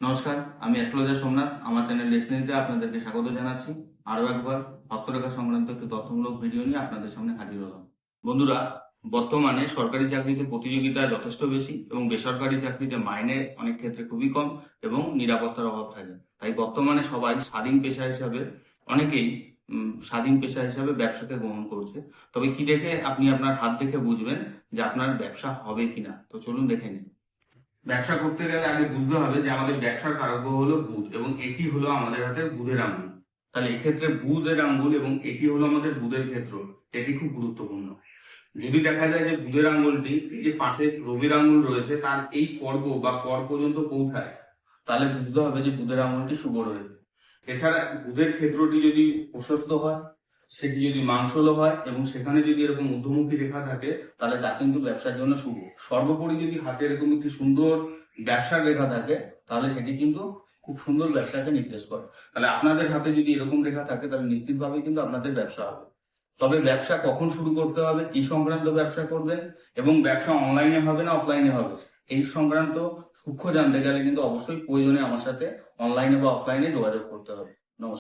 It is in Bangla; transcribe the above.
নমস্কার, আমি অ্যাস্ট্রোলজার সোমনাথ। আমার চ্যানেল ডেসটিনিতে আপনাদেরকে স্বাগত জানাচ্ছি। আরও একবার হস্তরেখা সংক্রান্ত একটি তথ্যমূলক ভিডিও নিয়ে আপনাদের সামনে হাজির হলাম। বন্ধুরা, বর্তমানে সরকারি চাকরিতে প্রতিযোগিতা যথেষ্ট বেশি এবং বেসরকারি চাকরিতে মাইনে অনেক ক্ষেত্রে খুবই কম এবং নিরাপত্তার অভাব থাকে। তাই বর্তমানে সবাই অনেকেই স্বাধীন পেশা হিসাবে ব্যবসাকে গ্রহণ করছে। তবে কি দেখে আপনি আপনার হাত দেখে বুঝবেন যে আপনার ব্যবসা হবে কিনা? তো চলুন দেখে নিন। ব্যবসা করতে গেলে আগে বুঝতে হবে যে আমাদের ব্যবসার কারক হলো বুধ এবং এটি হলো আমাদের হাতের বুধের আঙ্গুল। তাহলে এক্ষেত্রে বুধের আঙ্গুল এবং এটি হলো আমাদের বুধের ক্ষেত্র, এটি খুব গুরুত্বপূর্ণ। যদি দেখা যায় যে বুধের আঙ্গুলটি এই যে পাশে রবির আঙ্গুল রয়েছে তার এই পর্ব বা কর পর্যন্ত পৌঁছায়, তাহলে বুঝতে হবে যে বুধের আঙ্গুলটি শুভ রয়েছে। এছাড়া বুধের ক্ষেত্রটি যদি প্রশস্ত হয়, সেটি যদি মাংসল হয় এবং সেখানে যদি এরকম ঊর্ধ্বমুখী রেখা থাকে, তাহলে তা কিন্তু ব্যবসার জন্য শুভ। সর্বোপরি যদি হাতে এরকম একটি সুন্দর ব্যবসার রেখা থাকে, তাহলে সেটি কিন্তু খুব সুন্দর ব্যবসাকে নির্দেশ করে। তাহলে আপনাদের হাতে যদি এরকম রেখা থাকে, তাহলে নিশ্চিতভাবে কিন্তু আপনাদের ব্যবসা হবে। তবে ব্যবসা কখন শুরু করতে হবে, কি সংক্রান্ত ব্যবসা করবেন এবং ব্যবসা অনলাইনে হবে না অফলাইনে হবে, এই সংক্রান্ত সূক্ষ্ম জানতে গেলে কিন্তু অবশ্যই প্রয়োজনে আমার সাথে অনলাইনে বা অফলাইনে যোগাযোগ করতে হবে।